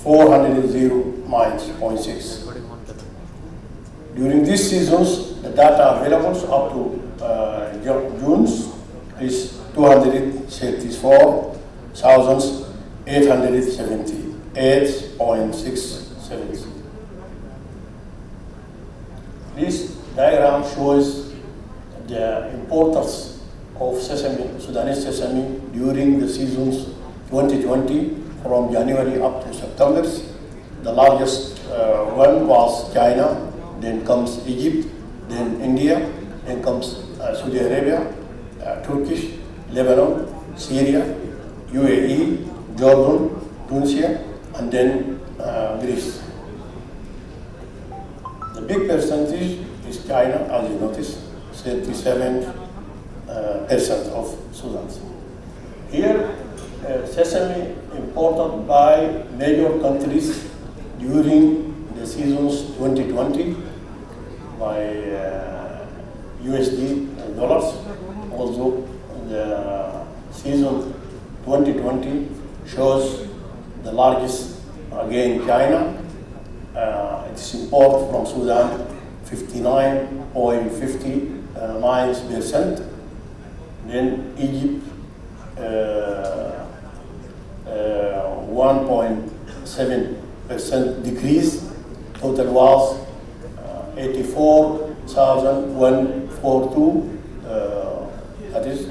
409.6. During these seasons, the data available up to June is 234,878.67. This diagram shows the importance of sesame, Sudanese sesame, during the seasons 2020 from January up to September. The largest one was China, then comes Egypt, then India, then comes Saudi Arabia, Turkish, Lebanon, Syria, UAE, Jordan, Tunisia, and then Greece. The big percentage is China, as you notice, 37% of Sudan. Here, sesame imported by major countries during the seasons 2020 by USD dollars. Also, the season 2020 shows the largest, again, China. Its import from Sudan, 59.59%. Then Egypt, 1.7% decrease. Total was 84,142. That is.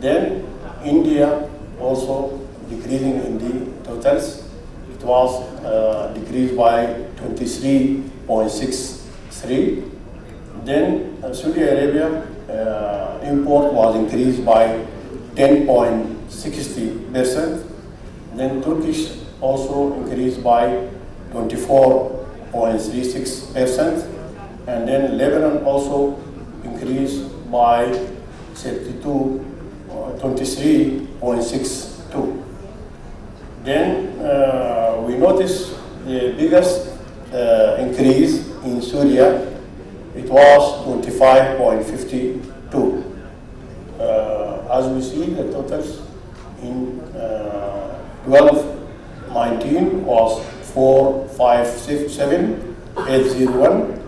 Then India also decreasing in the totals. It was decreased by 23.63. Then Saudi Arabia import was increased by 10.60%. Then Turkish also increased by 24.36%. And then Lebanon also increased by 23.62. Then we notice the biggest increase in Syria. It was 25.52. As we see, the totals in 12-19 was 457,801,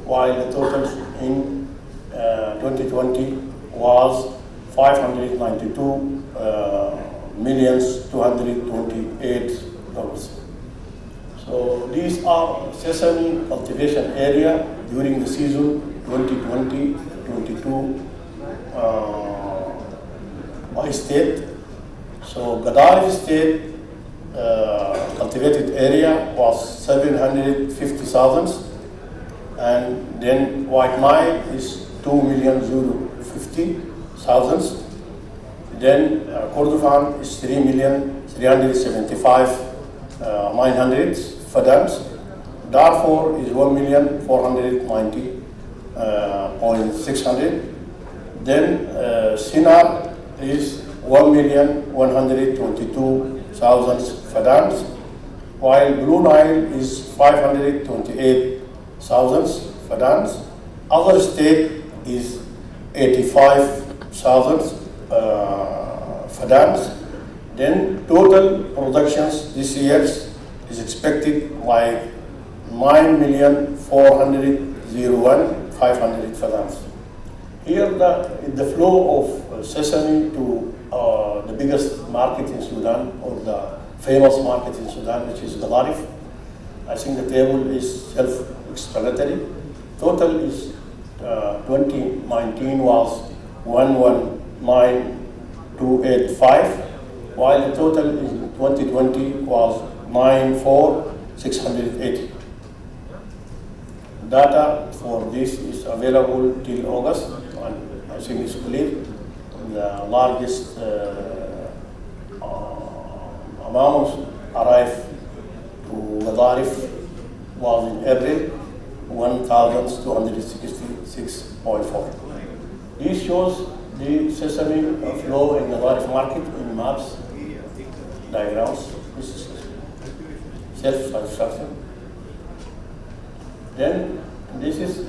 while the totals in 2020 was 592,228,000. So these are sesame cultivation area during the season 2020-22 by state. So Gadarif state cultivated area was 750,000, and then White Nile is 2,050,000. Then Kordofan is 3,375,900 fadans. Darfur is 1,490,600. Then Sinar is 1,122,000 fadans, while Blue Nile is 528,000 fadans. Other state is 85,000 fadans. Then total productions this year is expected like 9,401,500 fadans. Here the flow of sesame to the biggest market in Sudan, or the famous market in Sudan, which is Gadarif. I think the table is self-explanatory. Total is 2019 was 119,285, while the total in 2020 was 94,680. Data for this is available till August, and I think it's clear. The largest amount arrived to Gadarif was in April, 1,266.4. This shows the sesame flow in the Gadarif market in maps, diagrams. This is self-satisfaction. Then this is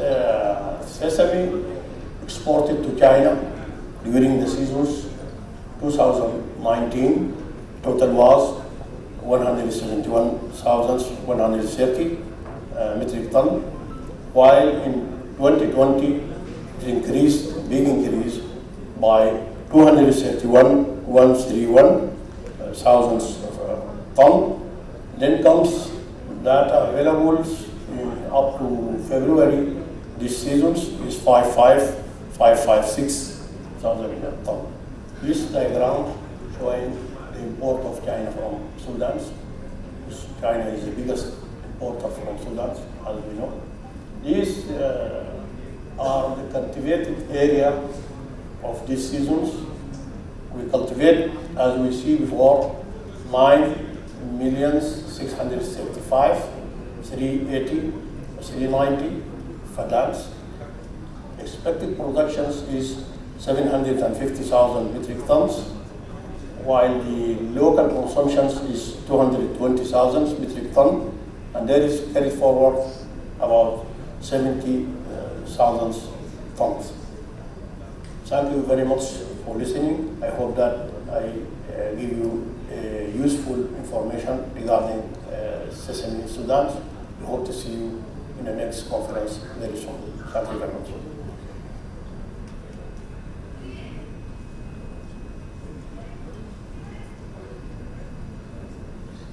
sesame exported to China during the seasons 2019. Total was 171,130 metric ton, while in 2020 it increased, big increase by 231,131 ton. Then comes data available up to February. This season is 556,000 ton. This diagram showing the import of China from Sudan. China is the biggest importer from Sudan, as we know. These are the cultivated area of these seasons. We cultivate, as we see before, 9,635,380, 390 Expected productions is 750,000 metric tons, while the local consumption is 220,000 metric tons, and there is carried forward about 70,000 tons. Thank you very much for listening. I hope that I give you useful information regarding sesame in Sudan. We hope to see you in the next conference very soon. Thank you very much.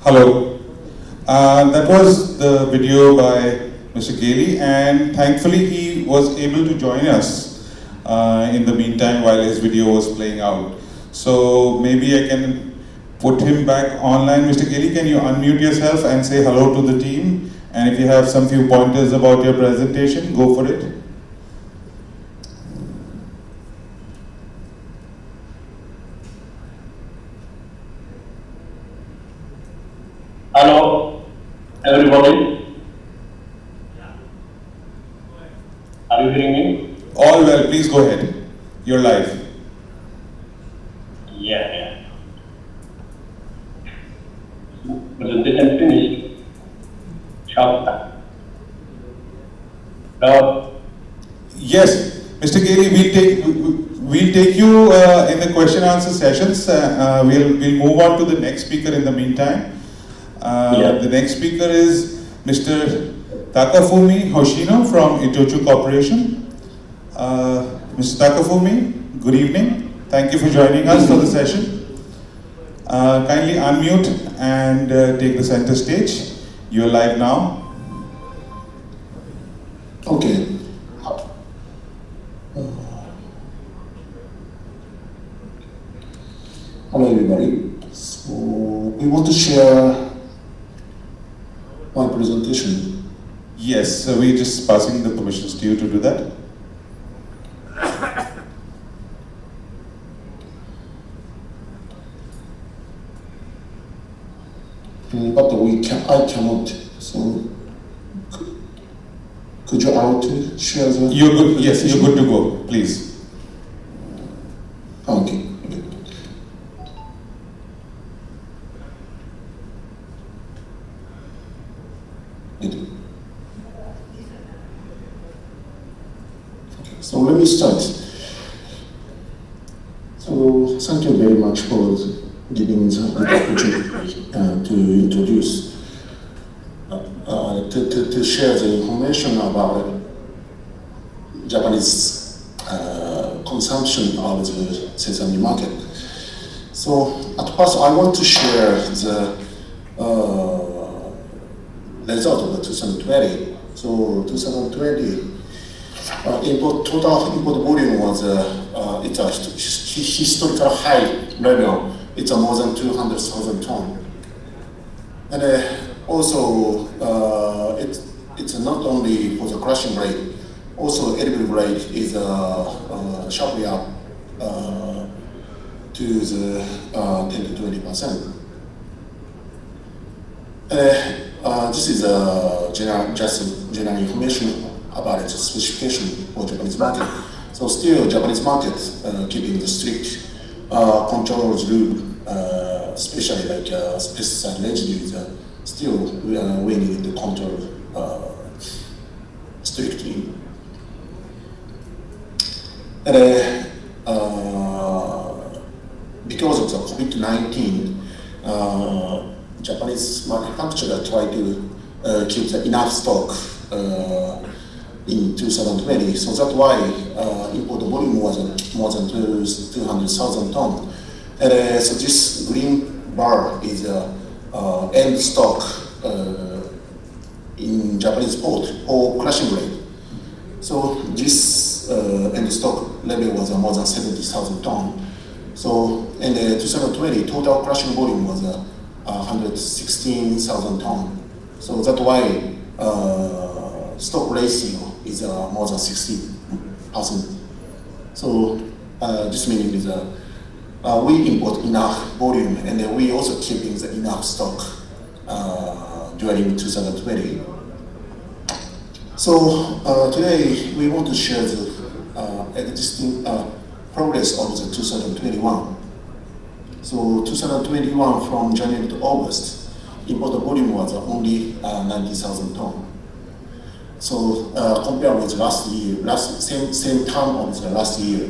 Hello. That was the video by Mr. Gailey, and thankfully he was able to join us in the meantime while his video was playing out. So maybe I can put him back online. Mr. Gailey, can you unmute yourself and say hello to the team? And if you have some few pointers about your presentation, go for it. Hello, everybody. Are you hearing me? All well, please go ahead. You're live. Yeah. Presentation finished. Short time. Now, Yes, Mr. Gailey, we'll take you in the question answer sessions. We'll move on to the next speaker in the meantime. The next speaker is Mr. Takafumi Hoshino from Itochu Corporation. Mr. Takafumi, good evening. Thank you for joining us for the session. Kindly unmute and take the center stage. You're live now. Okay. Hello everybody. So we want to share my presentation. Yes, so we're just passing the permissions to you to do that. But I cannot. So could you allow to share the? You're good. Yes, you're good to go. Please. Okay. So let me start. So thank you very much for giving the opportunity to introduce, to share the information about Japanese consumption of the sesame market. So at first I want to share the result of the 2020. So 2020, total import volume was it's a historical high level. It's more than 200,000 tons. And also, it's not only for the crushing rate, also edible rate is sharply up to the 10 to 20%. This is just general information about its specification for Japanese market. So still, Japanese market keeping the strict controls rule, especially like pesticide residues, still we need to control strictly. And because of the COVID-19, Japanese manufacturer try to keep the enough stock in 2020. So that's why import volume was more than 200,000 tons. And so this green bar is end stock in Japanese port or crushing rate. So this end stock level was more than 70,000 tons. So in 2020, total crushing volume was 116,000 tons. So that's why stock ratio is more than 60%. So this meaning is we import enough volume and then we also keeping the enough stock during 2020. So today we want to share the existing progress of the 2021. So 2021 from January to August, import volume was only 90,000 tons. So compared with last year, same time of the last year,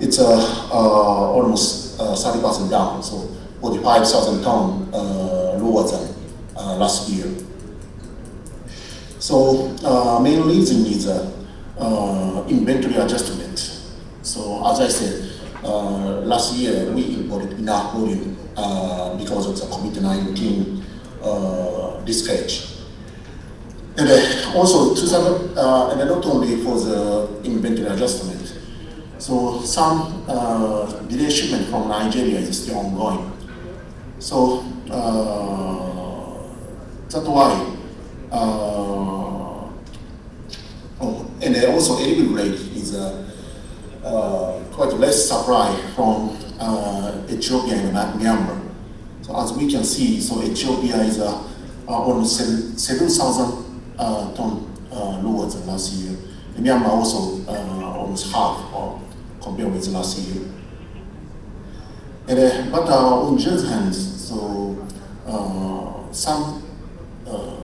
it's almost 30% down. So 45,000 tons lower than last year. So main reason is inventory adjustment. So as I said, last year we imported enough volume because of the COVID-19 dispatch. And also, and not only for the inventory adjustment, so some delay shipment from Nigeria is still ongoing. So that's why, and also edible rate is quite less supply from Ethiopia and Myanmar. So as we can see, so Ethiopia is almost 7,000 ton lower than last year. And Myanmar also almost half compared with last year. And but on the other hand, so some